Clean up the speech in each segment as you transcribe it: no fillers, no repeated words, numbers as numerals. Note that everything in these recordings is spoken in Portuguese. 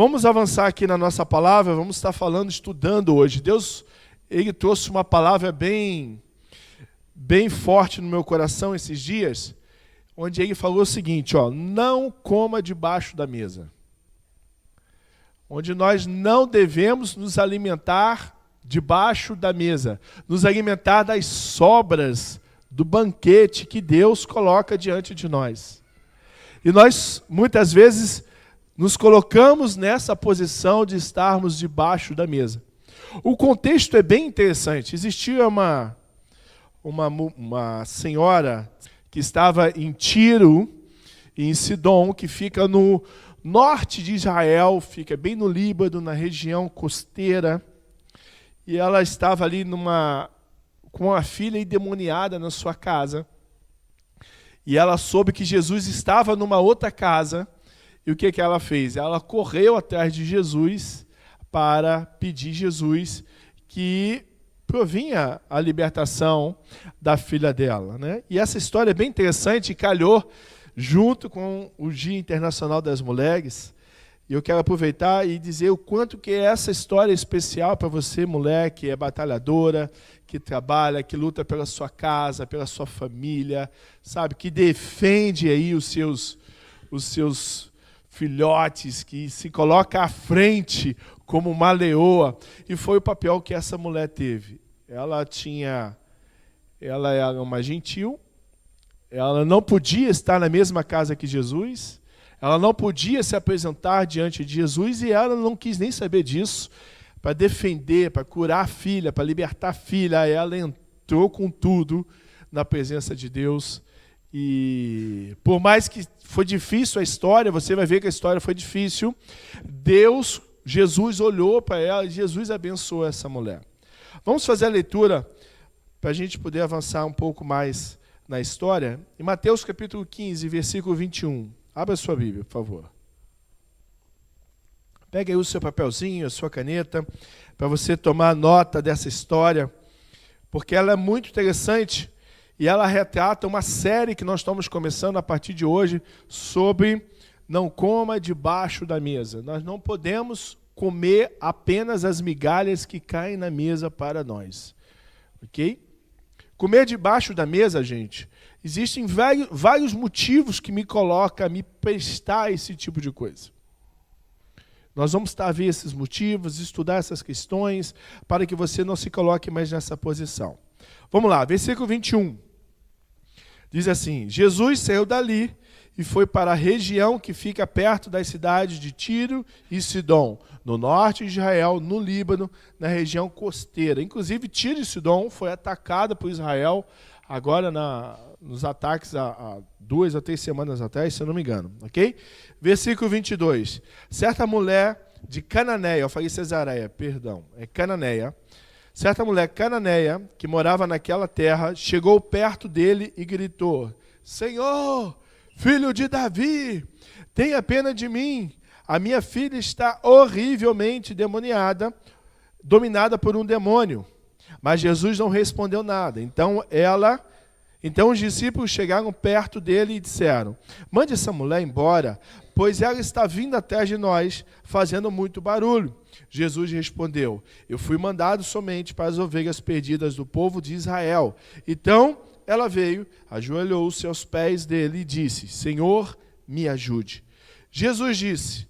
Vamos avançar aqui na nossa palavra, vamos estar estudando hoje. Deus, Ele trouxe uma palavra bem forte no meu coração esses dias, onde Ele falou o seguinte, não coma debaixo da mesa. Onde nós não devemos nos alimentar debaixo da mesa, nos alimentar das sobras do banquete que Deus coloca diante de nós. E nós, muitas vezes, nos colocamos nessa posição de estarmos debaixo da mesa. O contexto é bem interessante. Existia uma senhora que estava em Tiro, em Sidom, que fica no norte de Israel, fica bem no Líbano, na região costeira. E ela estava ali com a filha endemoniada na sua casa. E ela soube que Jesus estava numa outra casa. E o que ela fez? Ela correu atrás de Jesus para pedir Jesus que provinha a libertação da filha dela, né? E essa história é bem interessante e calhou junto com o Dia Internacional das Mulheres. E eu quero aproveitar e dizer o quanto que essa história é especial para você, mulher, que é batalhadora, que trabalha, que luta pela sua casa, pela sua família, sabe, que defende aí os seus filhotes, que se coloca à frente como uma leoa. E foi o papel que essa mulher teve. Ela era uma gentil, ela não podia estar na mesma casa que Jesus, ela não podia se apresentar diante de Jesus e ela não quis nem saber disso. Para defender, para curar a filha, para libertar a filha, ela entrou com tudo na presença de Deus. E por mais que foi difícil a história, você vai ver que a história foi difícil, Jesus olhou para ela e Jesus abençoou essa mulher. Vamos fazer a leitura para a gente poder avançar um pouco mais na história. Em Mateus capítulo 15, versículo 21. Abra a sua Bíblia, por favor. Pegue aí o seu papelzinho, a sua caneta, para você tomar nota dessa história, porque ela é muito interessante e ela retrata uma série que nós estamos começando a partir de hoje sobre não coma debaixo da mesa. Nós não podemos comer apenas as migalhas que caem na mesa para nós. Ok? Comer debaixo da mesa, gente, existem vários motivos que me colocam a me prestar esse tipo de coisa. Nós vamos estar a ver esses motivos, estudar essas questões, para que você não se coloque mais nessa posição. Vamos lá, versículo 21. Diz assim, Jesus saiu dali e foi para a região que fica perto das cidades de Tiro e Sidom, no norte de Israel, no Líbano, na região costeira. Inclusive, Tiro e Sidom foi atacada por Israel agora nos ataques há 2 a 3 semanas atrás, se eu não me engano. Ok? Versículo 22. Certa mulher de Cananéia, eu falei Cesareia, perdão, é Cananéia. Certa mulher cananeia, que morava naquela terra, chegou perto dele e gritou, Senhor, filho de Davi, tenha pena de mim. A minha filha está horrivelmente demoniada, dominada por um demônio. Mas Jesus não respondeu nada. Então os discípulos chegaram perto dele e disseram, mande essa mulher embora, pois ela está vindo atrás de nós, fazendo muito barulho. Jesus respondeu, eu fui mandado somente para as ovelhas perdidas do povo de Israel. Então ela veio, ajoelhou-se aos pés dele e disse, Senhor, me ajude. Jesus disse,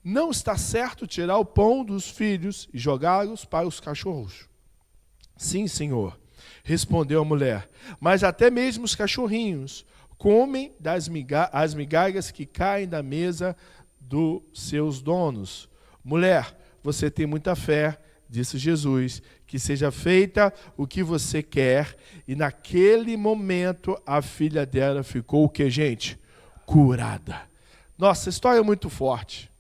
não está certo tirar o pão dos filhos e jogá-los para os cachorros. Sim, Senhor, respondeu a mulher, mas até mesmo os cachorrinhos comem as migalhas que caem da mesa dos seus donos. Mulher, você tem muita fé, disse Jesus, que seja feita o que você quer. E naquele momento a filha dela ficou o que, gente? Curada. Nossa, a história é muito forte.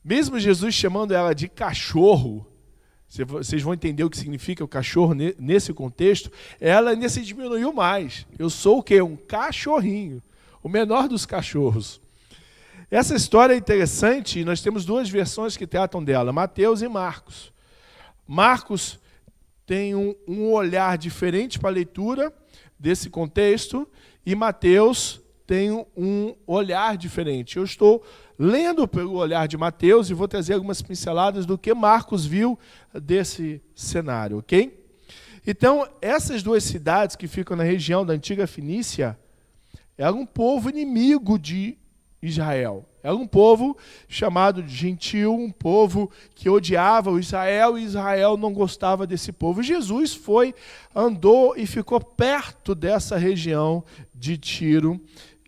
Mesmo Jesus chamando ela de cachorro, vocês vão entender o que significa o cachorro nesse contexto, ela ainda se diminuiu mais. Eu sou o quê? Um cachorrinho, o menor dos cachorros. Essa história é interessante e nós temos 2 versões que tratam dela, Mateus e Marcos. Marcos tem um olhar diferente para a leitura desse contexto e Mateus tem um olhar diferente. Eu estou lendo pelo olhar de Mateus e vou trazer algumas pinceladas do que Marcos viu desse cenário, ok? Então, essas duas cidades que ficam na região da antiga Fenícia eram um povo inimigo de Israel. Era um povo chamado de gentil, um povo que odiava o Israel e Israel não gostava desse povo. Jesus andou e ficou perto dessa região de Tiro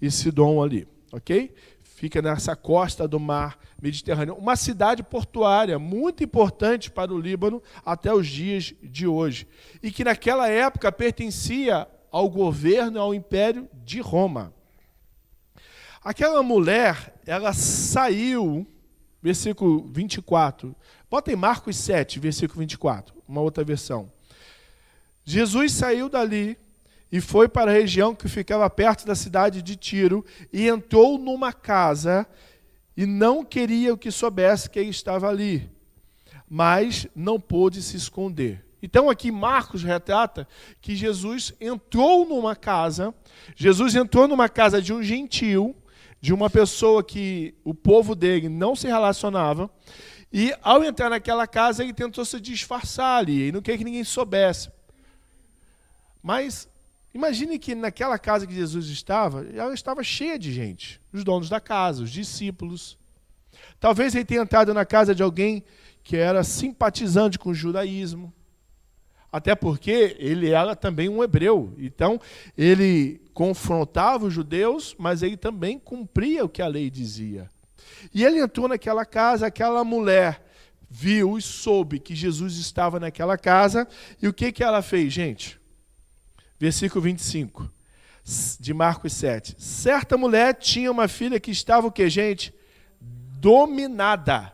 e Sidom ali, ok? Fica nessa costa do mar Mediterrâneo. Uma cidade portuária muito importante para o Líbano até os dias de hoje. E que naquela época pertencia ao governo, ao Império de Roma. Aquela mulher, ela saiu, versículo 24. Bota em Marcos 7, versículo 24, uma outra versão. Jesus saiu dali e foi para a região que ficava perto da cidade de Tiro e entrou numa casa e não queria que soubesse que ele estava ali, mas não pôde se esconder. Então aqui Marcos retrata que Jesus entrou numa casa de um gentil, de uma pessoa que o povo dele não se relacionava, e ao entrar naquela casa ele tentou se disfarçar ali, e não queria que ninguém soubesse. Mas imagine que naquela casa que Jesus estava, ela estava cheia de gente, os donos da casa, os discípulos. Talvez ele tenha entrado na casa de alguém que era simpatizante com o judaísmo, até porque ele era também um hebreu. Então, ele confrontava os judeus, mas ele também cumpria o que a lei dizia. E ele entrou naquela casa, aquela mulher viu e soube que Jesus estava naquela casa, e o que ela fez, gente? Versículo 25, de Marcos 7. Certa mulher tinha uma filha que estava o quê, gente? Dominada.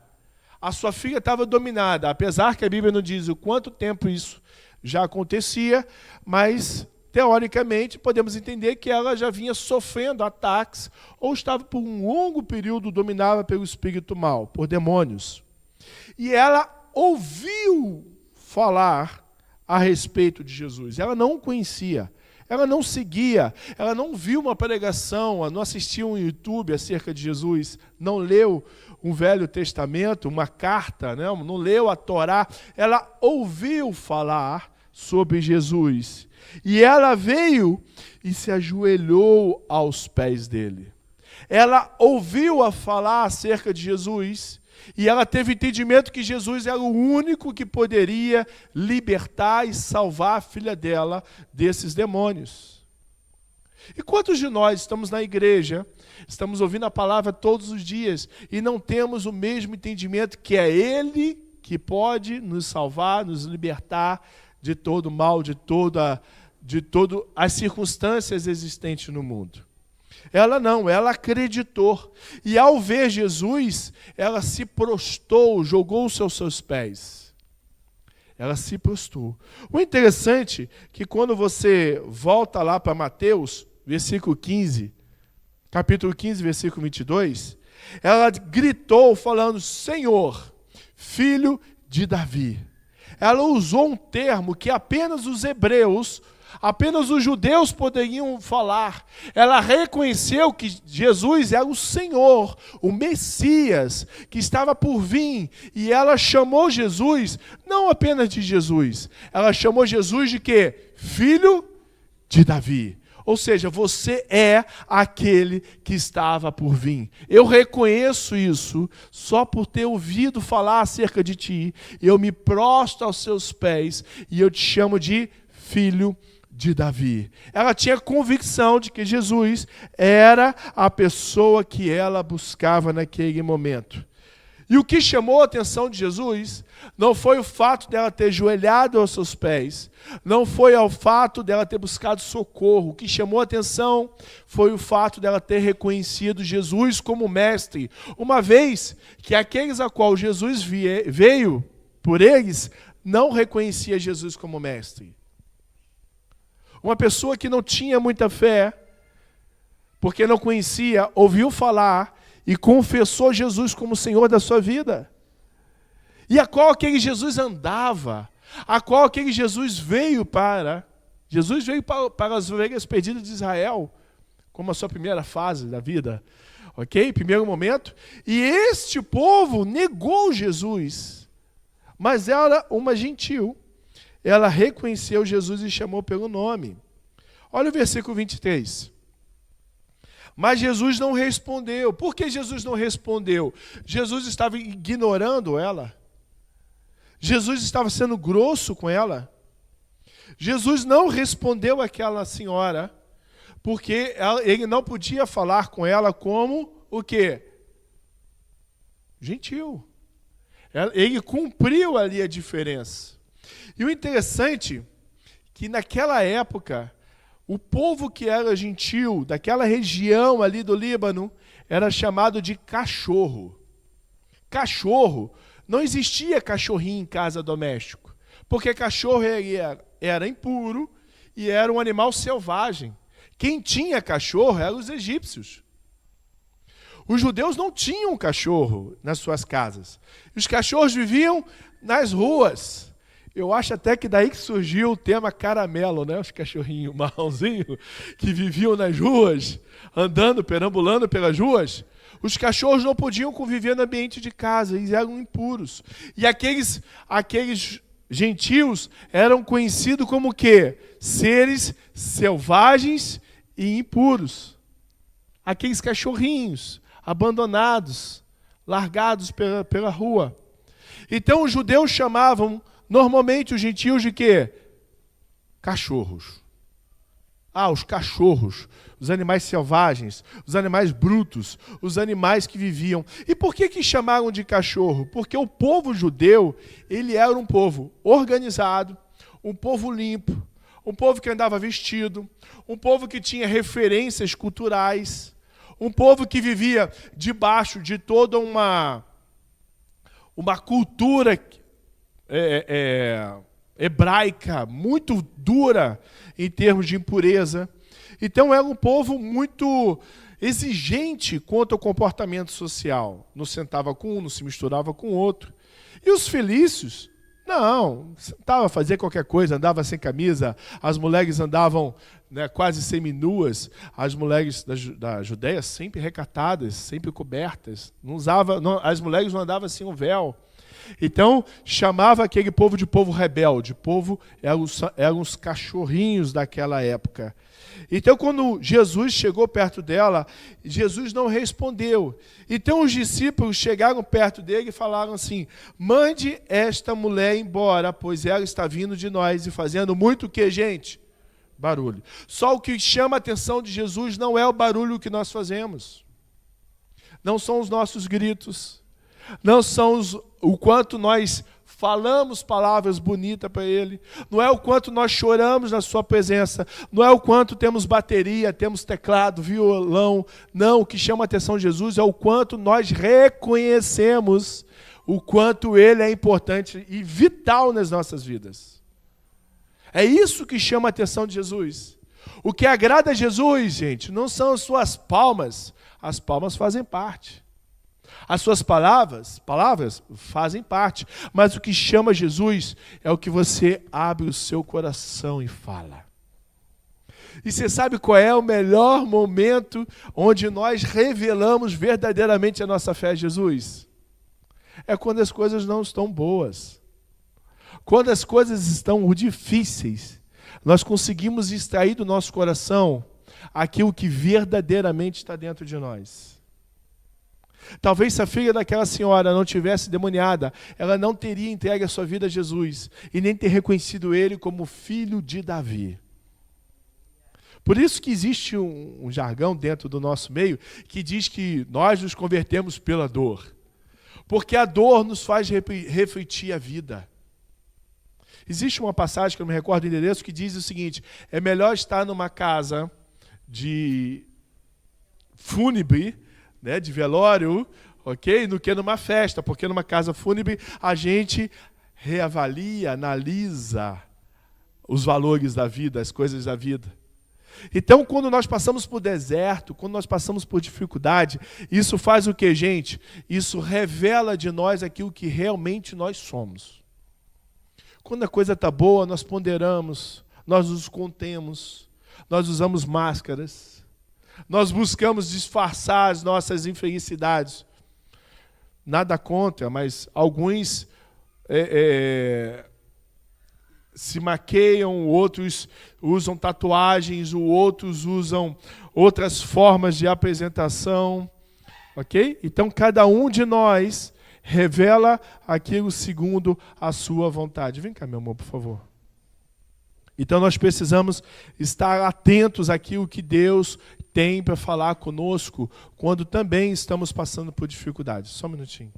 A sua filha estava dominada, apesar que a Bíblia não diz o quanto tempo isso já acontecia, mas, teoricamente, podemos entender que ela já vinha sofrendo ataques ou estava por um longo período dominada pelo espírito mal, por demônios. E ela ouviu falar a respeito de Jesus. Ela não o conhecia, ela não seguia, ela não viu uma pregação, ela não assistiu um YouTube acerca de Jesus, não leu um Velho Testamento, uma carta, não leu a Torá. Ela ouviu falar sobre Jesus. E ela veio e se ajoelhou aos pés dele. Ela ouviu a falar acerca de Jesus. E ela teve entendimento que Jesus era o único que poderia libertar e salvar a filha dela desses demônios. E quantos de nós estamos na igreja, estamos ouvindo a palavra todos os dias e não temos o mesmo entendimento que é Ele que pode nos salvar, nos libertar de todo mal, de todas as circunstâncias existentes no mundo? Ela não, ela acreditou. E ao ver Jesus, ela se prostrou, jogou-se aos seus pés. Ela se prostrou. O interessante é que quando você volta lá para Mateus, versículo 15, capítulo 15, versículo 22, ela gritou falando: Senhor, filho de Davi. Ela usou um termo que apenas os hebreus, apenas os judeus poderiam falar. Ela reconheceu que Jesus era o Senhor, o Messias, que estava por vir. E ela chamou Jesus, não apenas de Jesus, ela chamou Jesus de quê? Filho de Davi. Ou seja, você é aquele que estava por vir. Eu reconheço isso só por ter ouvido falar acerca de ti. Eu me prostro aos seus pés e eu te chamo de filho de Davi. Ela tinha convicção de que Jesus era a pessoa que ela buscava naquele momento. E o que chamou a atenção de Jesus não foi o fato dela ter ajoelhado aos seus pés, não foi o fato dela ter buscado socorro. O que chamou a atenção foi o fato dela ter reconhecido Jesus como mestre, uma vez que aqueles a qual Jesus veio por eles não reconhecia Jesus como mestre. Uma pessoa que não tinha muita fé, porque não conhecia, ouviu falar e confessou Jesus como Senhor da sua vida. E a qual aquele Jesus andava, a qual aquele Jesus veio para. Jesus veio para as ovelhas perdidas de Israel, como a sua primeira fase da vida. Ok? Primeiro momento. E este povo negou Jesus. Mas era uma gentil. Ela reconheceu Jesus e chamou pelo nome. Olha o versículo 23. Mas Jesus não respondeu. Por que Jesus não respondeu? Jesus estava ignorando ela. Jesus estava sendo grosso com ela. Jesus não respondeu àquela senhora, porque ele não podia falar com ela como o quê? Gentil. Ele cumpriu ali a diferença. E o interessante é que naquela época, o povo que era gentil, daquela região ali do Líbano, era chamado de cachorro. Cachorro, não existia cachorrinho em casa doméstico, porque cachorro era impuro e era um animal selvagem. Quem tinha cachorro eram os egípcios. Os judeus não tinham cachorro nas suas casas. Os cachorros viviam nas ruas. Eu acho até que daí que surgiu o tema caramelo, né? Os cachorrinhos marronzinhos que viviam nas ruas, andando, perambulando pelas ruas. Os cachorros não podiam conviver no ambiente de casa, eles eram impuros. E aqueles gentios eram conhecidos como o quê? Seres selvagens e impuros. Aqueles cachorrinhos abandonados, largados pela rua. Então os judeus chamavam normalmente os gentios de quê? Cachorros. Os cachorros, os animais selvagens, os animais brutos, os animais que viviam. E por que chamaram de cachorro? Porque o povo judeu, ele era um povo organizado, um povo limpo, um povo que andava vestido, um povo que tinha referências culturais, um povo que vivia debaixo de toda uma cultura hebraica muito dura em termos de impureza. Então era um povo muito exigente quanto ao comportamento social. Não sentava com um, não se misturava com o outro. E os felícios, não, sentava a fazer qualquer coisa, andava sem camisa, as mulheres andavam quase seminuas, as mulheres da Judéia sempre recatadas, sempre cobertas, as mulheres não andavam sem um véu. Então, chamava aquele povo de povo rebelde, eram os cachorrinhos daquela época. Então, quando Jesus chegou perto dela, Jesus não respondeu. Então, os discípulos chegaram perto dele e falaram assim: mande esta mulher embora, pois ela está vindo de nós e fazendo muito o que, gente? Barulho. Só o que chama a atenção de Jesus não é o barulho que nós fazemos. Não são os nossos gritos. Não são o quanto nós falamos palavras bonitas para Ele. Não é o quanto nós choramos na Sua presença. Não é o quanto temos bateria, temos teclado, violão. Não, o que chama a atenção de Jesus é o quanto nós reconhecemos o quanto Ele é importante e vital nas nossas vidas. É isso que chama a atenção de Jesus. O que agrada a Jesus, gente, não são as suas palmas. As palmas fazem parte. As suas palavras fazem parte. Mas o que chama Jesus é o que você abre o seu coração e fala. E você sabe qual é o melhor momento onde nós revelamos verdadeiramente a nossa fé em Jesus? É quando as coisas não estão boas. Quando as coisas estão difíceis, nós conseguimos extrair do nosso coração aquilo que verdadeiramente está dentro de nós. Talvez se a filha daquela senhora não tivesse demoniada, ela não teria entregue a sua vida a Jesus e nem ter reconhecido Ele como filho de Davi. Por isso que existe um jargão dentro do nosso meio que diz que nós nos convertemos pela dor. Porque a dor nos faz refletir a vida. Existe uma passagem, que eu não me recordo o endereço, que diz o seguinte: é melhor estar numa casa de fúnebre, de velório, ok? Do que numa festa, porque numa casa fúnebre a gente reavalia, analisa os valores da vida, as coisas da vida. Então, quando nós passamos por deserto, quando nós passamos por dificuldade, isso faz o que, gente? Isso revela de nós aquilo que realmente nós somos. Quando a coisa está boa, nós ponderamos, nós nos contemos, nós usamos máscaras. Nós buscamos disfarçar as nossas infelicidades. Nada contra, mas alguns se maqueiam, outros usam tatuagens, outros usam outras formas de apresentação. Ok? Então, cada um de nós revela aquilo segundo a sua vontade. Vem cá, meu amor, por favor. Então, nós precisamos estar atentos àquilo que Deus tem para falar conosco quando também estamos passando por dificuldades. Só um minutinho.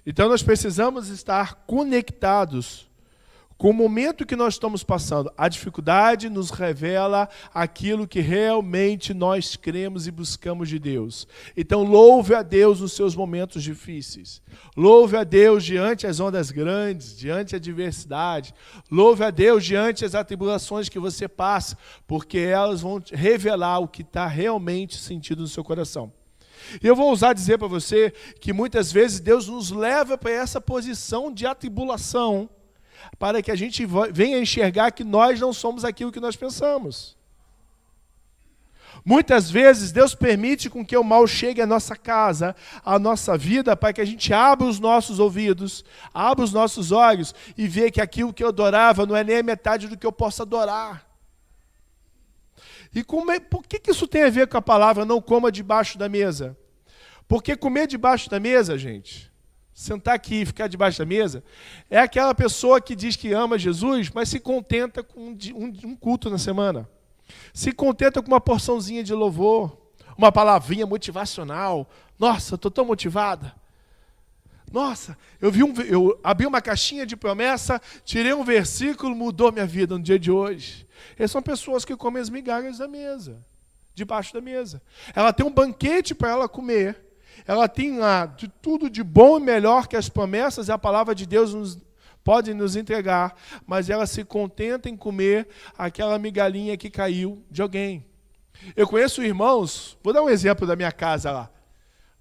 Então, nós precisamos estar conectados com o momento que nós estamos passando. A dificuldade nos revela aquilo que realmente nós cremos e buscamos de Deus. Então, louve a Deus nos seus momentos difíceis. Louve a Deus diante das ondas grandes, diante da adversidade. Louve a Deus diante das atribulações que você passa, porque elas vão revelar o que está realmente sentido no seu coração. E eu vou ousar dizer para você que muitas vezes Deus nos leva para essa posição de atribulação, para que a gente venha enxergar que nós não somos aquilo que nós pensamos. Muitas vezes Deus permite com que o mal chegue à nossa casa, à nossa vida, para que a gente abra os nossos ouvidos, abra os nossos olhos e veja que aquilo que eu adorava não é nem a metade do que eu posso adorar. E por que isso tem a ver com a palavra não coma debaixo da mesa? Porque comer debaixo da mesa, gente, sentar aqui e ficar debaixo da mesa, é aquela pessoa que diz que ama Jesus, mas se contenta com um culto na semana. Se contenta com uma porçãozinha de louvor, uma palavrinha motivacional. Nossa, eu estou tão motivada. Nossa, eu abri uma caixinha de promessa, tirei um versículo, mudou minha vida no dia de hoje. Essas são pessoas que comem as migalhas da mesa, debaixo da mesa. Ela tem um banquete para ela comer. Ela tem de tudo de bom e melhor que as promessas e a palavra de Deus pode nos entregar, mas ela se contenta em comer aquela migalhinha que caiu de alguém. Eu conheço irmãos, vou dar um exemplo da minha casa lá,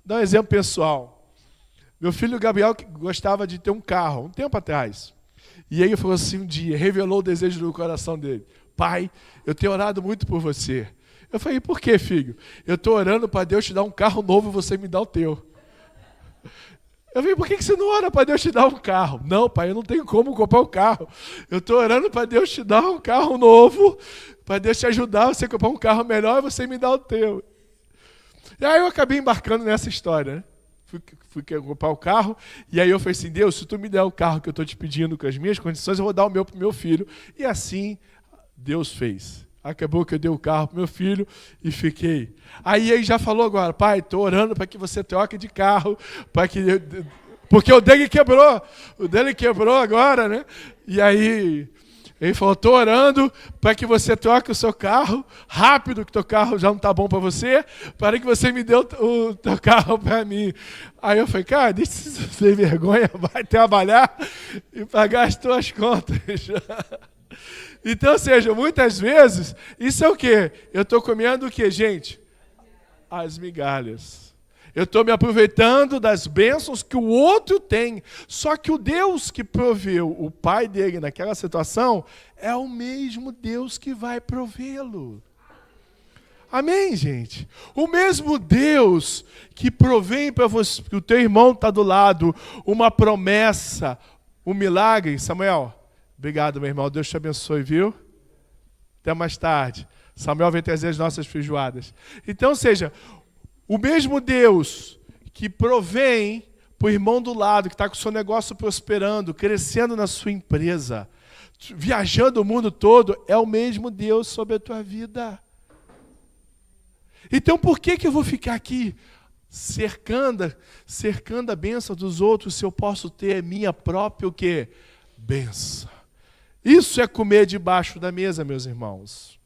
dar um exemplo pessoal. Meu filho Gabriel gostava de ter um carro, um tempo atrás. E ele falou assim um dia, revelou o desejo do coração dele. Pai, eu tenho orado muito por você. Eu falei, por quê, filho? Eu estou orando para Deus te dar um carro novo e você me dá o teu. Eu falei, por que você não ora para Deus te dar um carro? Não, pai, eu não tenho como comprar um carro. Eu estou orando para Deus te dar um carro novo, para Deus te ajudar a você comprar um carro melhor e você me dá o teu. E aí eu acabei embarcando nessa história, né? Fui comprar o carro, e aí eu falei assim, Deus, se tu me der o carro que eu estou te pedindo com as minhas condições, eu vou dar o meu para o meu filho. E assim Deus fez. Acabou que eu dei o carro para o meu filho e fiquei. Aí ele já falou agora, pai, estou orando para que você troque de carro, porque o dele quebrou agora, né? E aí ele falou, estou orando para que você troque o seu carro rápido, que o teu carro já não está bom para você, para que você me dê o teu carro para mim. Aí eu falei, cara, deixa você sem vergonha, vai trabalhar e pagar as tuas contas. Então, ou seja, muitas vezes, isso é o quê? Eu estou comendo o quê, gente? As migalhas. Eu estou me aproveitando das bênçãos que o outro tem. Só que o Deus que proveu o pai dele naquela situação é o mesmo Deus que vai provê-lo. Amém, gente? O mesmo Deus que provém para você, que o teu irmão está do lado, uma promessa, um milagre. Samuel, obrigado, meu irmão. Deus te abençoe, viu? Até mais tarde. Samuel vem trazer as nossas feijoadas. Então, ou seja, o mesmo Deus que provém para o irmão do lado, que está com o seu negócio prosperando, crescendo na sua empresa, viajando o mundo todo, é o mesmo Deus sobre a tua vida. Então, por que eu vou ficar aqui cercando a bênção dos outros se eu posso ter a minha própria o quê? Bênção. Isso é comer debaixo da mesa, meus irmãos.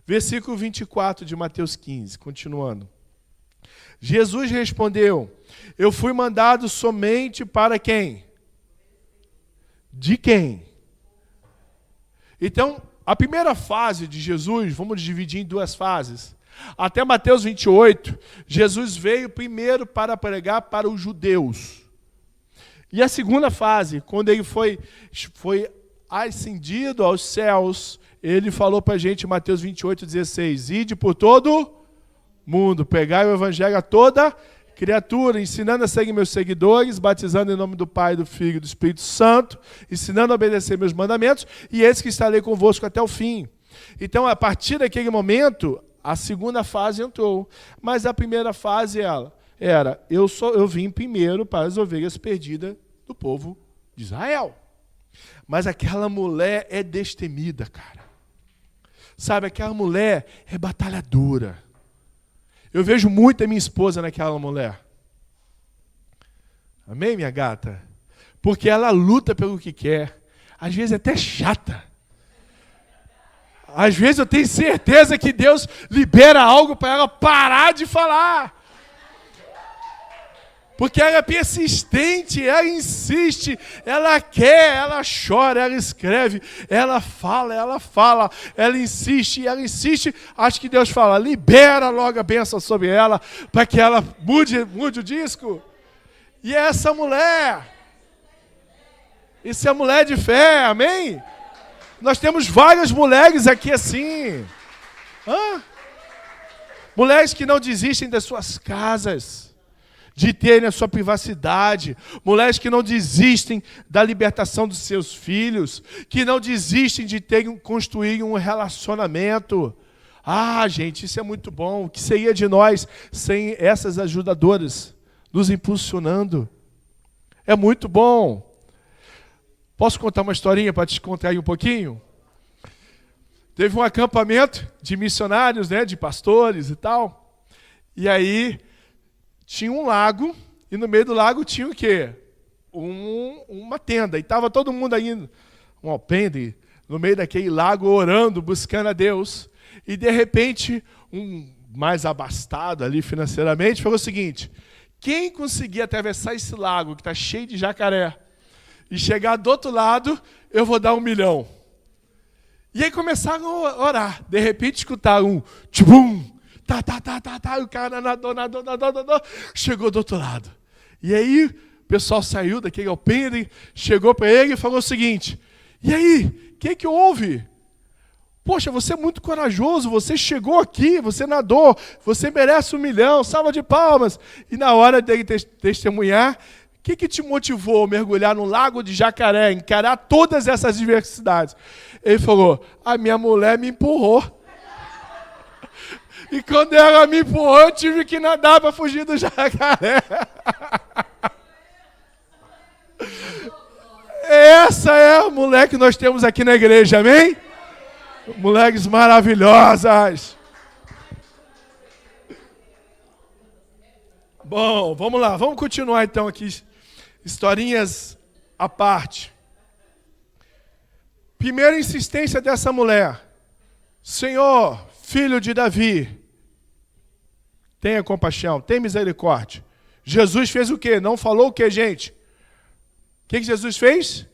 Versículo 24 de Mateus 15, continuando. Jesus respondeu, eu fui mandado somente para quem? De quem? Então, a primeira fase de Jesus, vamos dividir em duas fases. Até Mateus 28, Jesus veio primeiro para pregar para os judeus. E a segunda fase, quando ele foi ascendido aos céus, ele falou para a gente em Mateus 28:16, ide por todo mundo, pregai o evangelho a toda criatura, ensinando a seguir meus seguidores, batizando em nome do Pai, do Filho e do Espírito Santo, ensinando a obedecer meus mandamentos, e eis que estarei convosco até o fim. Então, a partir daquele momento, a segunda fase entrou. Mas a primeira fase era, eu vim primeiro para as ovelhas perdidas do povo de Israel. Mas aquela mulher é destemida, cara. Sabe, aquela mulher é batalhadora. Eu vejo muito a minha esposa naquela mulher. Amém, minha gata? Porque ela luta pelo que quer. Às vezes é até chata. Às vezes eu tenho certeza que Deus libera algo para ela parar de falar. Porque ela é persistente, ela insiste, ela quer, ela chora, ela escreve, ela fala, ela insiste. Acho que Deus fala, libera logo a bênção sobre ela, para que ela mude o disco. E é essa mulher. Isso é mulher de fé, amém? Nós temos várias mulheres aqui assim. Mulheres que não desistem das suas casas, de terem a sua privacidade, mulheres que não desistem da libertação dos seus filhos, que não desistem de construir um relacionamento. Gente, isso é muito bom. O que seria de nós sem essas ajudadoras nos impulsionando? É muito bom. Posso contar uma historinha para te descontrair um pouquinho? Teve um acampamento de missionários, né, de pastores e tal, e aí tinha um lago, e no meio do lago tinha o quê? Uma tenda. E estava todo mundo aí, um alpendre, no meio daquele lago, orando, buscando a Deus. E, de repente, um mais abastado ali financeiramente falou o seguinte, quem conseguir atravessar esse lago, que está cheio de jacaré, e chegar do outro lado, eu vou dar 1 milhão. E aí começaram a orar. De repente, escutaram um tchubum, o cara nadou, chegou do outro lado. E aí, o pessoal saiu daquele alpendre, chegou para ele e falou o seguinte, e aí, o que houve? Poxa, você é muito corajoso, você chegou aqui, você nadou, você merece 1 milhão, salva de palmas. E na hora dele testemunhar, o que te motivou a mergulhar no lago de jacaré, encarar todas essas diversidades? Ele falou, a minha mulher me empurrou. E quando ela me empurrou, eu tive que nadar para fugir do jacaré. Essa é a mulher que nós temos aqui na igreja, amém? Mulheres maravilhosas. Bom, vamos lá, vamos continuar então aqui. Historinhas à parte. Primeira insistência dessa mulher. Senhor, filho de Davi, tenha compaixão, tenha misericórdia. Jesus fez o quê? Não falou o quê, gente? O que Jesus fez?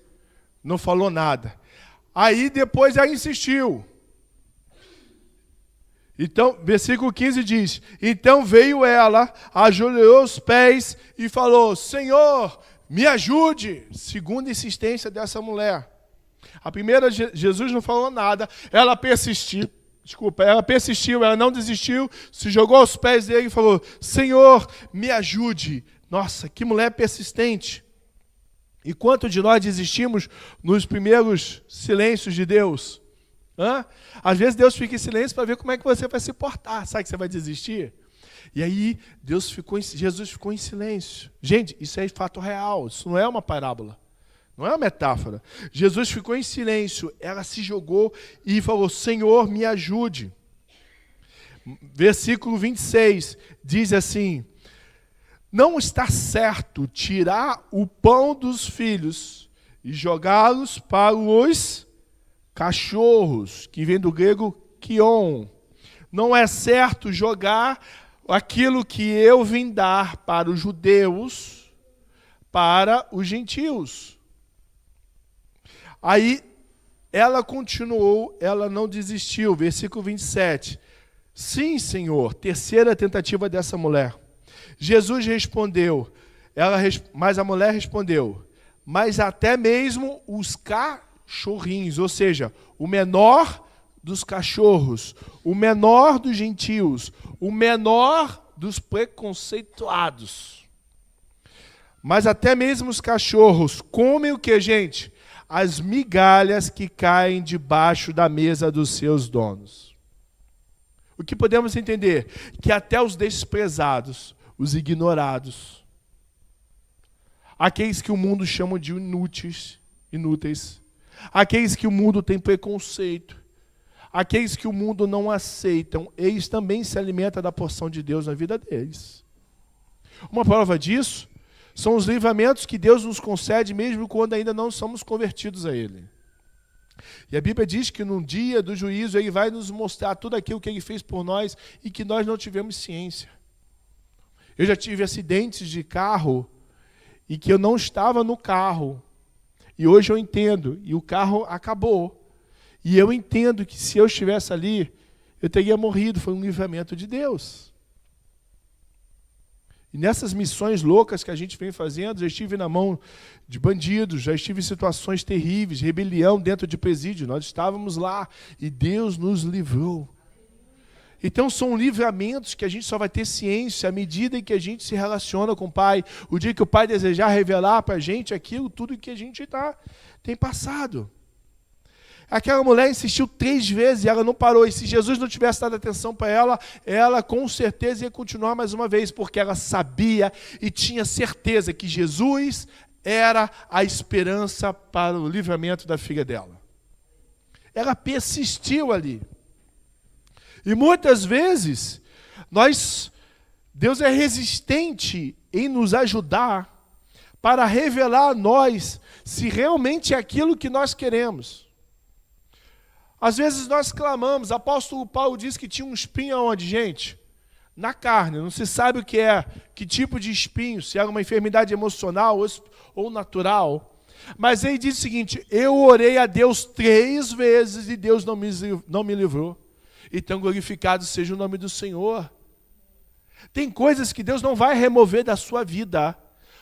Não falou nada. Aí depois ela insistiu. Então, versículo 15 diz, então veio ela, ajoelhou os pés e falou, Senhor, me ajude. Segunda insistência dessa mulher. A primeira, Jesus não falou nada, ela persistiu, ela não desistiu, se jogou aos pés dele e falou, Senhor, me ajude. Nossa, que mulher persistente. E quanto de nós desistimos nos primeiros silêncios de Deus? Às vezes Deus fica em silêncio para ver como é que você vai se portar. Sabe que você vai desistir? E aí Jesus ficou em silêncio. Gente, isso é fato real, isso não é uma parábola. Não é uma metáfora. Jesus ficou em silêncio, ela se jogou e falou, Senhor, me ajude. Versículo 26 diz assim, não está certo tirar o pão dos filhos e jogá-los para os cachorros, que vem do grego kion. Não é certo jogar aquilo que eu vim dar para os judeus, para os gentios. Aí, ela continuou, ela não desistiu. Versículo 27. Sim, Senhor, terceira tentativa dessa mulher. Jesus respondeu, mas a mulher respondeu, mas até mesmo os cachorrinhos, ou seja, o menor dos cachorros, o menor dos gentios, o menor dos preconceituados. Mas até mesmo os cachorros comem o que, gente? As migalhas que caem debaixo da mesa dos seus donos. O que podemos entender? Que até os desprezados, os ignorados, aqueles que o mundo chama de inúteis, aqueles que o mundo tem preconceito, aqueles que o mundo não aceitam, eles também se alimentam da porção de Deus na vida deles. Uma prova disso são os livramentos que Deus nos concede mesmo quando ainda não somos convertidos a Ele. E a Bíblia diz que no dia do juízo Ele vai nos mostrar tudo aquilo que Ele fez por nós e que nós não tivemos ciência. Eu já tive acidentes de carro e que eu não estava no carro. E hoje eu entendo, e o carro acabou. E eu entendo que se eu estivesse ali, eu teria morrido. Foi um livramento de Deus. E nessas missões loucas que a gente vem fazendo, já estive na mão de bandidos, já estive em situações terríveis, rebelião dentro de presídio. Nós estávamos lá e Deus nos livrou. Então são livramentos que a gente só vai ter ciência à medida em que a gente se relaciona com o Pai. O dia que o Pai desejar revelar para a gente aquilo, tudo que a gente tem passado. Aquela mulher insistiu 3 vezes e ela não parou. E se Jesus não tivesse dado atenção para ela, ela com certeza ia continuar mais uma vez, porque ela sabia e tinha certeza que Jesus era a esperança para o livramento da filha dela. Ela persistiu ali. E muitas vezes, Deus é resistente em nos ajudar para revelar a nós se realmente é aquilo que nós queremos. Às vezes nós clamamos, o apóstolo Paulo diz que tinha um espinho aonde, gente? Na carne, não se sabe o que é, que tipo de espinho, se era uma enfermidade emocional ou natural. Mas ele diz o seguinte, eu orei a Deus 3 vezes e Deus não me livrou. Então glorificado seja o nome do Senhor. Tem coisas que Deus não vai remover da sua vida,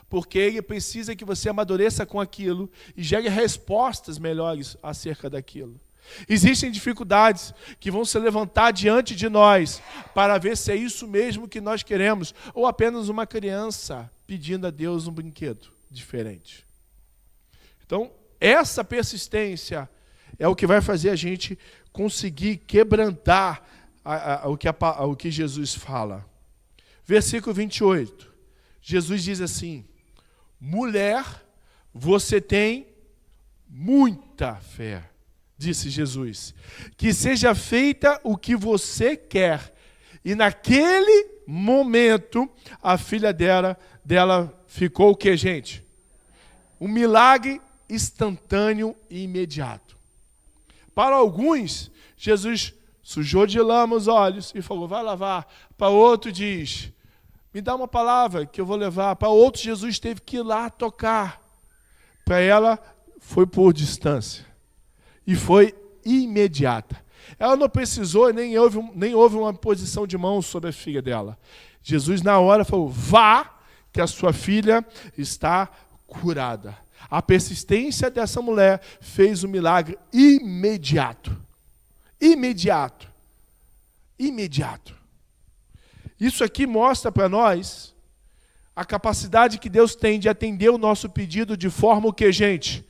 porque Ele precisa que você amadureça com aquilo e gere respostas melhores acerca daquilo. Existem dificuldades que vão se levantar diante de nós para ver se é isso mesmo que nós queremos, ou apenas uma criança pedindo a Deus um brinquedo diferente. Então, essa persistência é o que vai fazer a gente conseguir quebrantar o que Jesus fala. Versículo 28. Jesus diz assim, mulher, você tem muita fé, disse Jesus, que seja feita o que você quer. E naquele momento, a filha dela ficou o que, gente? Um milagre instantâneo e imediato. Para alguns, Jesus sujou de lama os olhos e falou, vai lavar. Para outro diz, me dá uma palavra que eu vou levar. Para outro, Jesus teve que ir lá tocar. Para ela, foi por distância. E foi imediata. Ela não precisou, nem houve uma posição de mão sobre a filha dela. Jesus, na hora, falou, vá, que a sua filha está curada. A persistência dessa mulher fez um milagre imediato. Imediato. Imediato. Isso aqui mostra para nós a capacidade que Deus tem de atender o nosso pedido de forma o que, gente?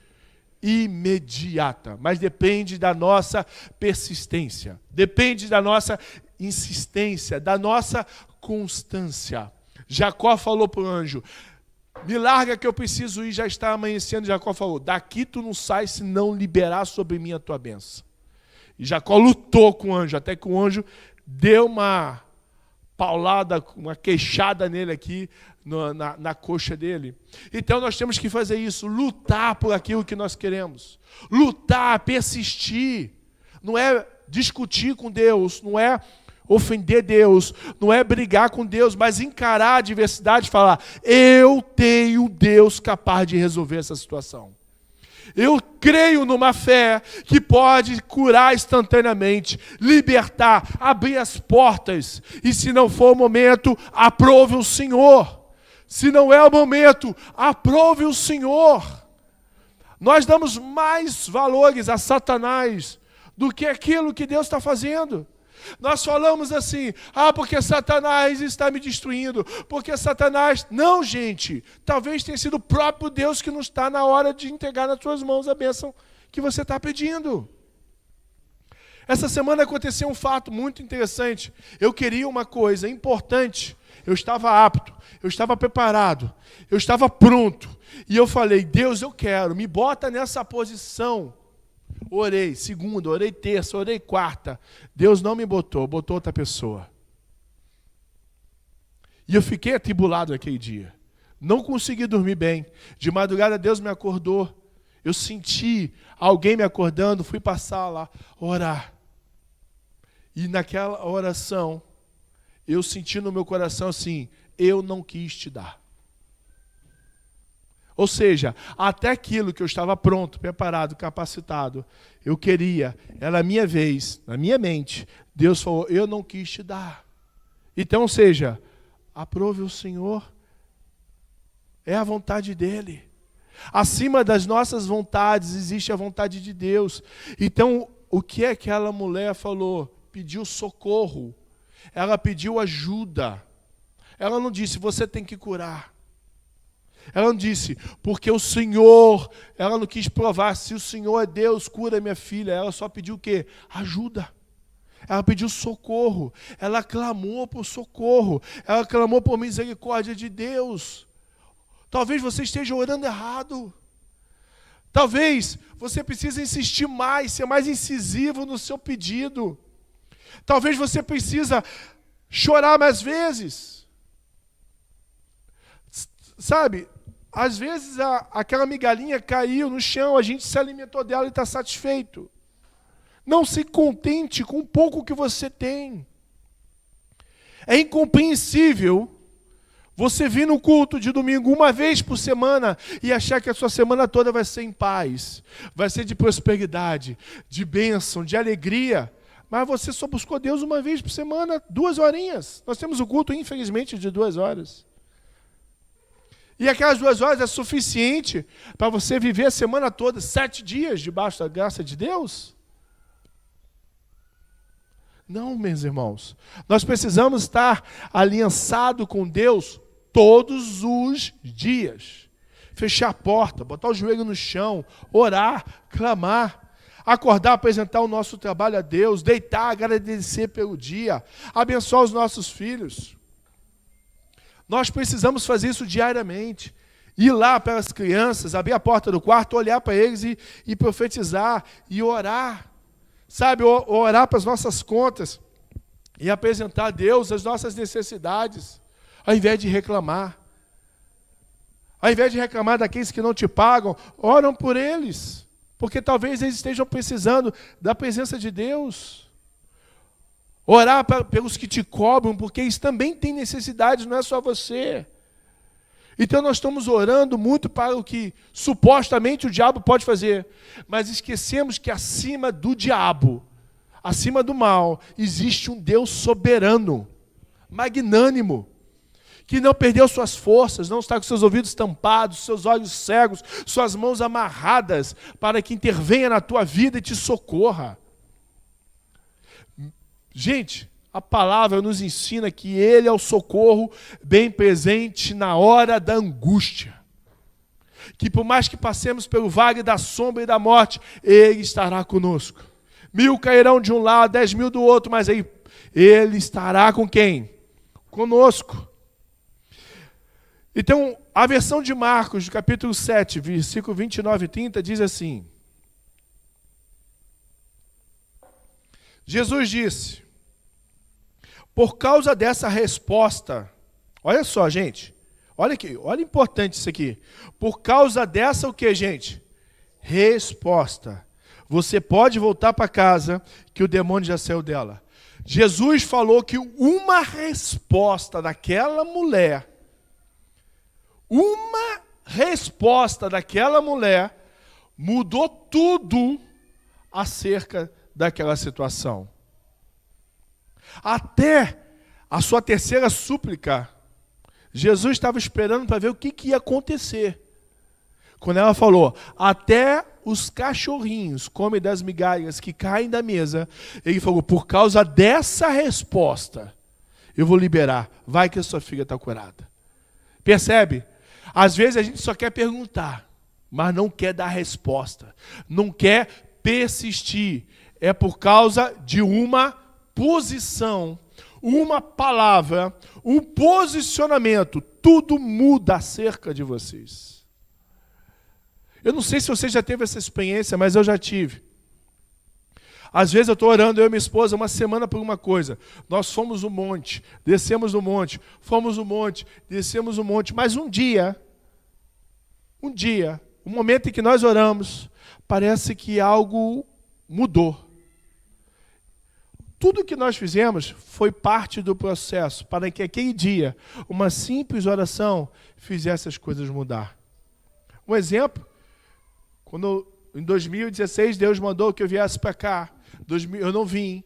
Imediata. Mas depende da nossa persistência. Depende da nossa insistência, da nossa constância. Jacó falou para o anjo, me larga que eu preciso ir, já está amanhecendo. Jacó falou, daqui tu não sai se não liberar sobre mim a tua bênção. E Jacó lutou com o anjo, até que o anjo deu uma paulada, uma queixada nele aqui, na coxa dele. Então nós temos que fazer isso, lutar por aquilo que nós queremos. Lutar, persistir. Não é discutir com Deus, não é ofender Deus, não é brigar com Deus, mas encarar a adversidade e falar, eu tenho Deus capaz de resolver essa situação. Eu creio numa fé que pode curar instantaneamente, libertar, abrir as portas. E se não for o momento, aprove o Senhor. Se não é o momento, aprove o Senhor. Nós damos mais valores a Satanás do que aquilo que Deus está fazendo. Nós falamos assim, porque Satanás está me destruindo, porque Satanás... Não, gente, talvez tenha sido o próprio Deus que não está na hora de entregar nas suas mãos a bênção que você está pedindo. Essa semana aconteceu um fato muito interessante. Eu queria uma coisa importante, eu estava apto, eu estava preparado, eu estava pronto, e eu falei, Deus, eu quero, me bota nessa posição. Orei segunda, orei terça, orei quarta. Deus não me botou, botou outra pessoa. E eu fiquei atribulado aquele dia. Não consegui dormir bem. De madrugada Deus me acordou. Eu senti alguém me acordando, fui passar lá, orar. E naquela oração, eu senti no meu coração assim, eu não quis te dar. Ou seja, até aquilo que eu estava pronto, preparado, capacitado, eu queria, era a minha vez, na minha mente, Deus falou, eu não quis te dar. Então, ou seja, aprove o Senhor, é a vontade dEle. Acima das nossas vontades existe a vontade de Deus. Então, o que aquela mulher falou? Pediu socorro, ela pediu ajuda. Ela não disse, você tem que curar. Ela não disse, porque o Senhor, ela não quis provar, se o Senhor é Deus, cura minha filha. Ela só pediu o quê? Ajuda. Ela pediu socorro. Ela clamou por socorro. Ela clamou por misericórdia de Deus. Talvez você esteja orando errado. Talvez você precise insistir mais, ser mais incisivo no seu pedido. Talvez você precisa chorar mais vezes. Sabe, às vezes aquela migalhinha caiu no chão, a gente se alimentou dela e está satisfeito. Não se contente com o pouco que você tem. É incompreensível você vir no culto de domingo uma vez por semana e achar que a sua semana toda vai ser em paz, vai ser de prosperidade, de bênção, de alegria. Mas você só buscou Deus uma vez por semana, 2 horinhas. Nós temos o culto, infelizmente, de 2 horas. E aquelas 2 horas é suficiente para você viver a semana toda, 7 dias debaixo da graça de Deus? Não, meus irmãos. Nós precisamos estar aliançados com Deus todos os dias. Fechar a porta, botar o joelho no chão, orar, clamar, acordar, apresentar o nosso trabalho a Deus, deitar, agradecer pelo dia, abençoar os nossos filhos. Nós precisamos fazer isso diariamente. Ir lá para as crianças, abrir a porta do quarto, olhar para eles e profetizar e orar. Sabe, orar para as nossas contas e apresentar a Deus as nossas necessidades, ao invés de reclamar. Ao invés de reclamar daqueles que não te pagam, oram por eles, porque talvez eles estejam precisando da presença de Deus. Orar pelos que te cobram, porque eles também têm necessidades, não é só você. Então nós estamos orando muito para o que supostamente o diabo pode fazer, mas esquecemos que acima do diabo, acima do mal, existe um Deus soberano, magnânimo, que não perdeu suas forças, não está com seus ouvidos tampados, seus olhos cegos, suas mãos amarradas, para que intervenha na tua vida e te socorra. Gente, a palavra nos ensina que Ele é o socorro bem presente na hora da angústia. Que por mais que passemos pelo vale da sombra e da morte, Ele estará conosco. 1000 cairão de um lado, 10.000 do outro, mas aí Ele estará com quem? Conosco. Então, a versão de Marcos, do capítulo 7, versículo 29 e 30, diz assim: Jesus disse, por causa dessa resposta, olha só, gente, olha aqui, olha importante isso aqui. Por causa dessa o que, gente? Resposta. Você pode voltar para casa que o demônio já saiu dela. Jesus falou que uma resposta daquela mulher, mudou tudo acerca daquela situação. Até a sua terceira súplica, Jesus estava esperando para ver o que ia acontecer. Quando ela falou, até os cachorrinhos comem das migalhas que caem da mesa, ele falou, por causa dessa resposta, eu vou liberar. Vai que a sua filha está curada. Percebe? Às vezes a gente só quer perguntar, mas não quer dar resposta. Não quer persistir. É por causa de uma posição, uma palavra, um posicionamento. Tudo muda acerca de vocês. Eu não sei se você já teve essa experiência, mas eu já tive. Às vezes eu estou orando, eu e minha esposa, uma semana por uma coisa. Nós fomos no monte, descemos no monte, fomos no monte, descemos no monte. Mas um dia, o momento em que nós oramos, parece que algo mudou. Tudo que nós fizemos foi parte do processo para que aquele dia, uma simples oração, fizesse as coisas mudar. Um exemplo, quando em 2016 Deus mandou que eu viesse para cá, eu não vim.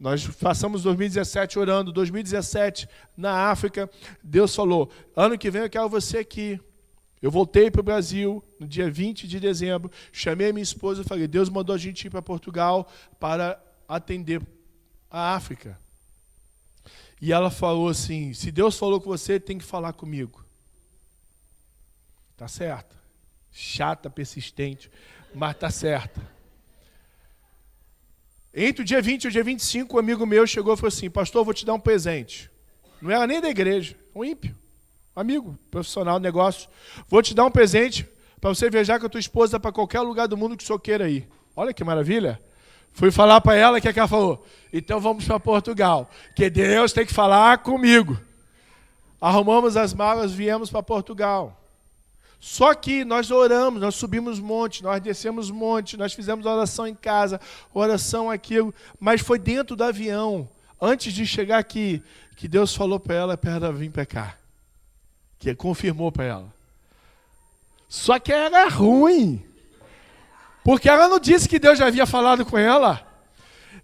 Nós passamos 2017 orando, 2017 na África, Deus falou, ano que vem eu quero você aqui. Eu voltei para o Brasil no dia 20 de dezembro, chamei a minha esposa e falei, Deus mandou a gente ir para Portugal para atender a África. E ela falou assim, se Deus falou com você, tem que falar comigo. Tá certo. Chata, persistente, mas tá certa. Entre o dia 20 e o dia 25, um amigo meu chegou e falou assim, pastor, eu vou te dar um presente. Não era nem da igreja, um ímpio. Amigo, profissional, negócio. Vou te dar um presente para você viajar com a tua esposa para qualquer lugar do mundo que o senhor queira ir. Olha que maravilha. Fui falar para ela, que ela falou, então vamos para Portugal, que Deus tem que falar comigo. Arrumamos as malas, viemos para Portugal. Só que nós oramos, nós subimos monte, nós descemos monte, nós fizemos oração em casa, oração aquilo, mas foi dentro do avião, antes de chegar aqui, que Deus falou para ela vir para cá. Que confirmou para ela. Só que era ruim. Porque ela não disse que Deus já havia falado com ela.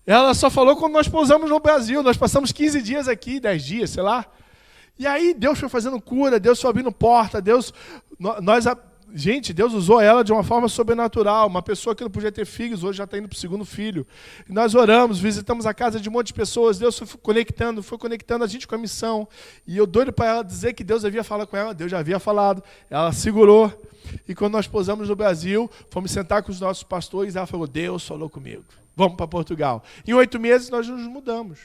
Ela só falou quando nós pousamos no Brasil. Nós passamos 15 dias aqui, 10 dias, sei lá. E aí Deus foi fazendo cura, Deus foi abrindo porta, Deus usou ela de uma forma sobrenatural. Uma pessoa que não podia ter filhos, hoje já está indo para o segundo filho. E nós oramos, visitamos a casa de um monte de pessoas, Deus foi conectando a gente com a missão. E eu doido para ela dizer que Deus havia falado com ela, Deus já havia falado. Ela segurou. E quando nós pousamos no Brasil, fomos sentar com os nossos pastores, ela falou, Deus falou comigo, vamos para Portugal. Em 8 meses nós nos mudamos.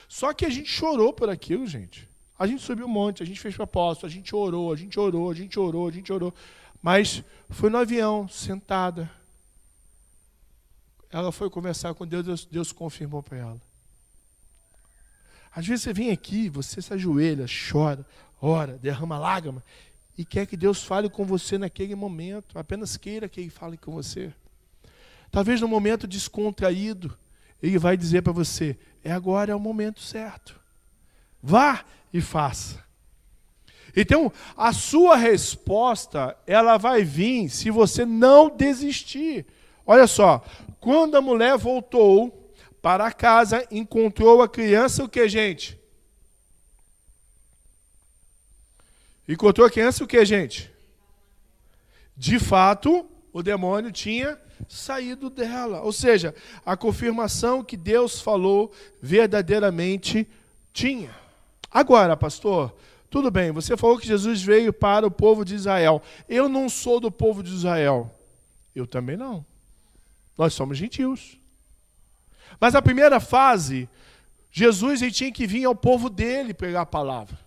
Só que a gente chorou por aquilo, gente. A gente subiu um monte, a gente fez propósito, a gente orou. Mas foi no avião, sentada. Ela foi conversar com Deus, Deus confirmou para ela. Às vezes você vem aqui, você se ajoelha, chora, ora, derrama lágrima, e quer que Deus fale com você naquele momento. Apenas queira que Ele fale com você. Talvez no momento descontraído, Ele vai dizer para você, agora é o momento certo. Vá e faça. Então, a sua resposta, ela vai vir se você não desistir. Olha só, quando a mulher voltou para casa, encontrou a criança, o que, gente? Encontrou a criança, o que, gente? De fato, o demônio tinha saído dela. Ou seja, a confirmação que Deus falou verdadeiramente tinha. Agora, pastor, tudo bem, você falou que Jesus veio para o povo de Israel. Eu não sou do povo de Israel. Eu também não. Nós somos gentios. Mas a primeira fase, Jesus ele tinha que vir ao povo dele pregar a palavra.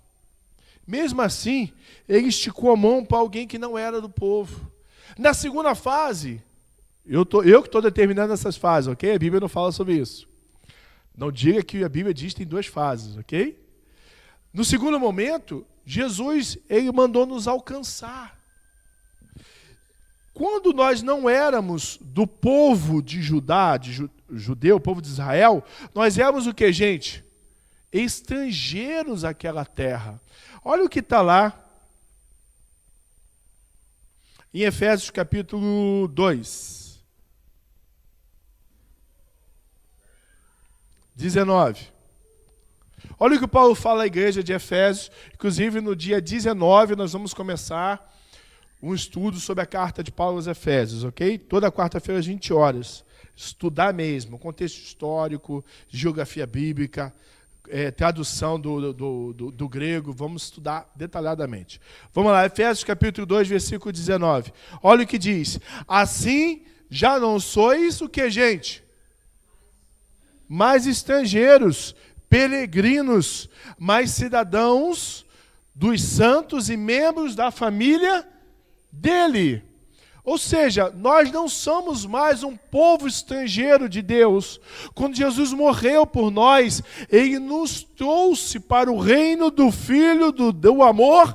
Mesmo assim, ele esticou a mão para alguém que não era do povo. Na segunda fase, eu que estou determinando essas fases, ok? A Bíblia não fala sobre isso. Não diga que a Bíblia diz que tem 2 fases, ok? No segundo momento, Jesus ele mandou nos alcançar. Quando nós não éramos do povo de Judá, judeu, povo de Israel, nós éramos o que, gente? Estrangeiros àquela terra. Olha o que está lá em Efésios capítulo 2, 19. Olha o que o Paulo fala à igreja de Efésios. Inclusive no dia 19 nós vamos começar um estudo sobre a carta de Paulo aos Efésios, ok? Toda quarta-feira às 20 horas. Estudar mesmo, contexto histórico, geografia bíblica, tradução do grego, vamos estudar detalhadamente. Vamos lá, Efésios capítulo 2, versículo 19. Olha o que diz. Assim, já não sois o que, gente? Mais estrangeiros, peregrinos, mais cidadãos dos santos e membros da família dele. Ou seja, nós não somos mais um povo estrangeiro de Deus. Quando Jesus morreu por nós, Ele nos trouxe para o reino do Filho do amor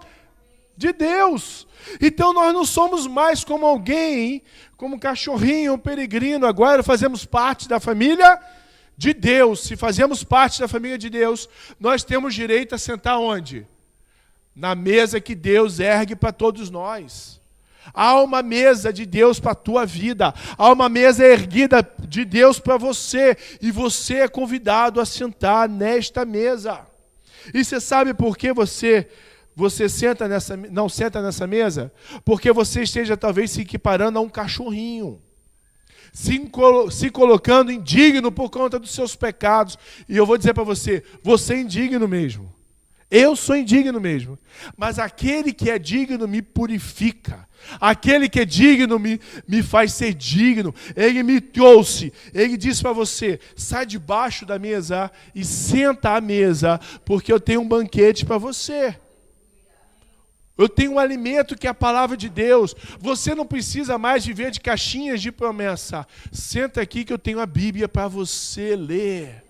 de Deus. Então nós não somos mais como alguém, como um cachorrinho, um peregrino. Agora fazemos parte da família de Deus. Se fazemos parte da família de Deus, nós temos direito a sentar onde? Na mesa que Deus ergue para todos nós. Há uma mesa de Deus para a tua vida. Há uma mesa erguida de Deus para você. E você é convidado a sentar nesta mesa. E você sabe por que você não senta nessa mesa? Porque você esteja talvez se equiparando a um cachorrinho. Se colocando indigno por conta dos seus pecados. E eu vou dizer para você, você é indigno mesmo. Eu sou indigno mesmo, mas aquele que é digno me purifica. Aquele que é digno me faz ser digno. Ele me trouxe. Ele disse para você, sai debaixo da mesa e senta à mesa, porque eu tenho um banquete para você. Eu tenho um alimento que é a palavra de Deus. Você não precisa mais viver de caixinhas de promessa. Senta aqui que eu tenho a Bíblia para você ler.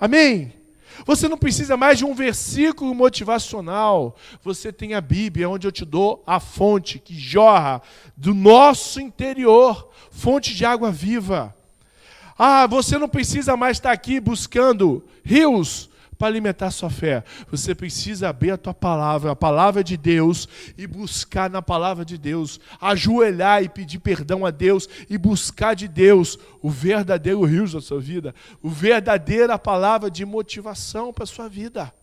Amém? Você não precisa mais de um versículo motivacional. Você tem a Bíblia, onde eu te dou a fonte que jorra do nosso interior, fonte de água viva. Você não precisa mais estar aqui buscando rios para alimentar sua fé. Você precisa abrir a tua palavra, a palavra de Deus, e buscar na palavra de Deus, ajoelhar e pedir perdão a Deus, e buscar de Deus o verdadeiro rio da sua vida, o verdadeira palavra de motivação para a sua vida.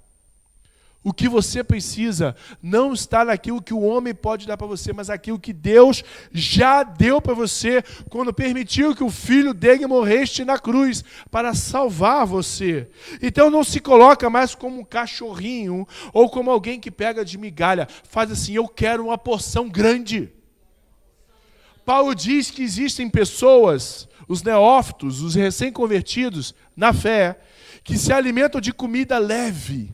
O que você precisa não está naquilo que o homem pode dar para você, mas aquilo que Deus já deu para você quando permitiu que o Filho dele morresse na cruz para salvar você. Então não se coloca mais como um cachorrinho ou como alguém que pega de migalha. Faz assim, eu quero uma porção grande. Paulo diz que existem pessoas, os neófitos, os recém-convertidos na fé, que se alimentam de comida leve,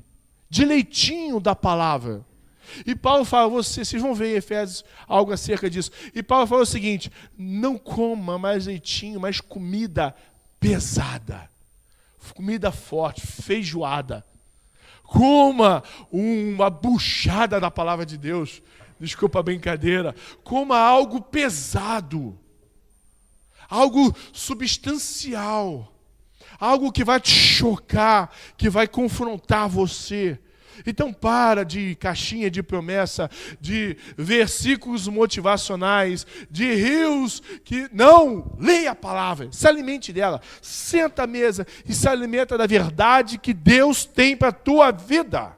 de leitinho da palavra. E Paulo fala, vocês vão ver em Efésios algo acerca disso. E Paulo fala o seguinte, não coma mais leitinho, mas comida pesada. Comida forte, feijoada. Coma uma buchada da palavra de Deus. Desculpa a brincadeira. Coma algo pesado. Algo substancial. Algo que vai te chocar, que vai confrontar você. Então para de caixinha de promessa, de versículos motivacionais, de rios que... Não, leia a palavra, se alimente dela. Senta à mesa e se alimenta da verdade que Deus tem para a tua vida.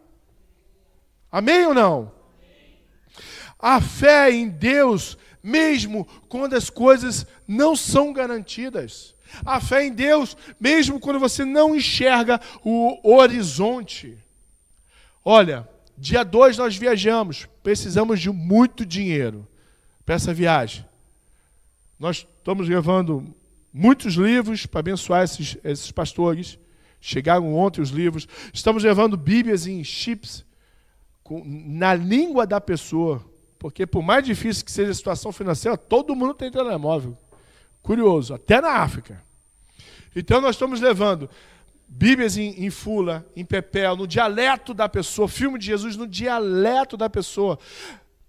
Amém ou não? A fé em Deus, mesmo quando as coisas não são garantidas. A fé em Deus, mesmo quando você não enxerga o horizonte. Olha, dia 2 nós viajamos, precisamos de muito dinheiro para essa viagem. Nós estamos levando muitos livros para abençoar esses pastores. Chegaram ontem os livros. Estamos levando Bíblias em chips, na língua da pessoa. Porque por mais difícil que seja a situação financeira, todo mundo tem telemóvel. Curioso, até na África. Então nós estamos levando Bíblias em fula, em papel, no dialeto da pessoa, filme de Jesus no dialeto da pessoa.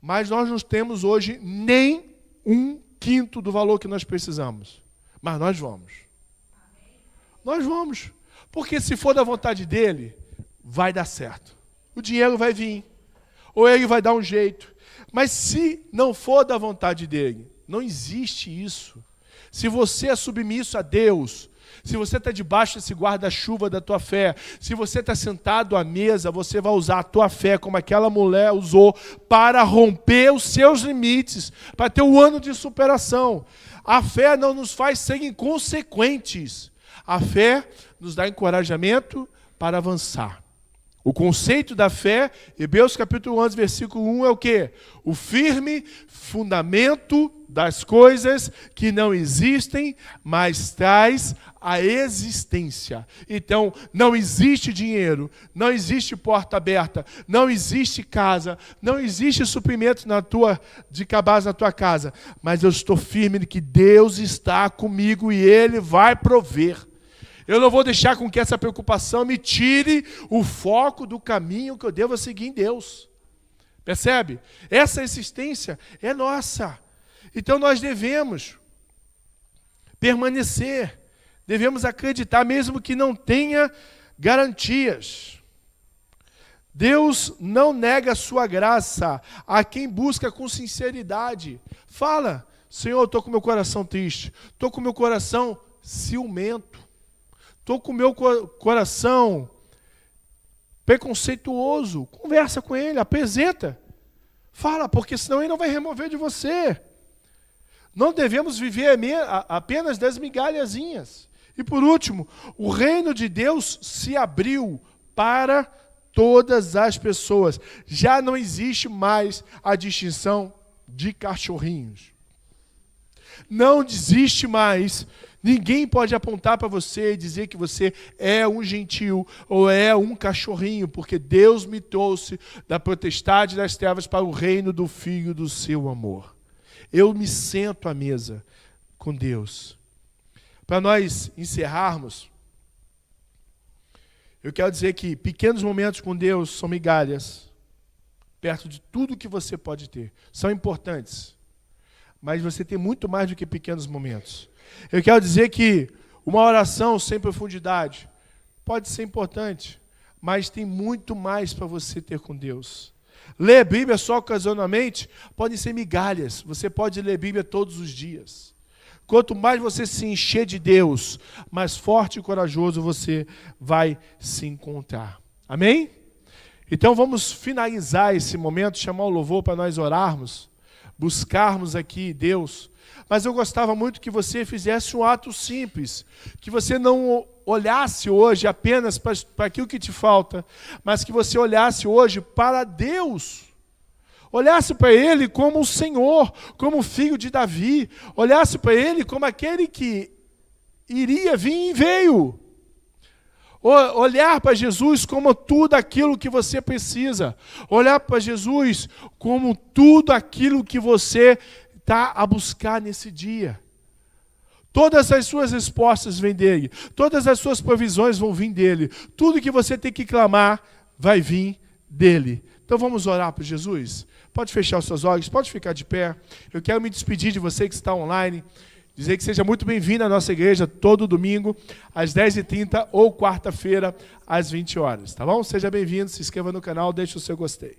Mas nós não temos hoje nem 1/5 do valor que nós precisamos. Mas nós vamos. Nós vamos. Porque se for da vontade dele, vai dar certo. O dinheiro vai vir. Ou ele vai dar um jeito. Mas se não for da vontade dele, não existe isso. Se você é submisso a Deus, Se você está debaixo desse guarda-chuva da tua fé, se você está sentado à mesa, você vai usar a tua fé como aquela mulher usou para romper os seus limites, para ter um ano de superação. A fé não nos faz ser inconsequentes. A fé nos dá encorajamento para avançar. O conceito da fé, Hebreus capítulo 11, versículo 1 é o quê? O firme fundamento das coisas que não existem, mas traz a existência. Então, não existe dinheiro, não existe porta aberta, não existe casa, não existe suprimento de cabaz na tua casa, mas eu estou firme de que Deus está comigo e Ele vai prover. Eu não vou deixar com que essa preocupação me tire o foco do caminho que eu devo seguir em Deus. Percebe? Essa existência é nossa. Então nós devemos permanecer, devemos acreditar, mesmo que não tenha garantias. Deus não nega a sua graça a quem busca com sinceridade. Fala, Senhor, estou com meu coração triste, estou com meu coração ciumento. Estou com o meu coração preconceituoso. Conversa com ele, apresenta. Fala, porque senão ele não vai remover de você. Não devemos viver apenas das migalhazinhas. E por último, o reino de Deus se abriu para todas as pessoas. Já não existe mais a distinção de cachorrinhos. Não existe mais. Ninguém pode apontar para você e dizer que você é um gentil ou é um cachorrinho, porque Deus me trouxe da potestade das trevas para o reino do Filho do seu amor. Eu me sento à mesa com Deus. Para nós encerrarmos, eu quero dizer que pequenos momentos com Deus são migalhas, perto de tudo que você pode ter. São importantes, mas você tem muito mais do que pequenos momentos. Eu quero dizer que uma oração sem profundidade pode ser importante, mas tem muito mais para você ter com Deus. Ler a Bíblia só ocasionalmente podem ser migalhas. Você pode ler a Bíblia todos os dias. Quanto mais você se encher de Deus, mais forte e corajoso você vai se encontrar. Amém? Então vamos finalizar esse momento, chamar o louvor para nós orarmos, buscarmos aqui Deus. Mas eu gostava muito que você fizesse um ato simples, que você não olhasse hoje apenas para aquilo que te falta, mas que você olhasse hoje para Deus. Olhasse para Ele como o Senhor, como o filho de Davi. Olhasse para Ele como aquele que iria vir e veio. Olhar para Jesus como tudo aquilo que você precisa. Olhar para Jesus como tudo aquilo que você está a buscar nesse dia. Todas as suas respostas vêm dele. Todas as suas provisões vão vir dele. Tudo que você tem que clamar vai vir dele. Então vamos orar para Jesus? Pode fechar os seus olhos, pode ficar de pé. Eu quero me despedir de você que está online. Dizer que seja muito bem-vindo à nossa igreja todo domingo, às 10h30 ou quarta-feira, às 20 horas. Tá bom? Seja bem-vindo, se inscreva no canal, deixe o seu gostei.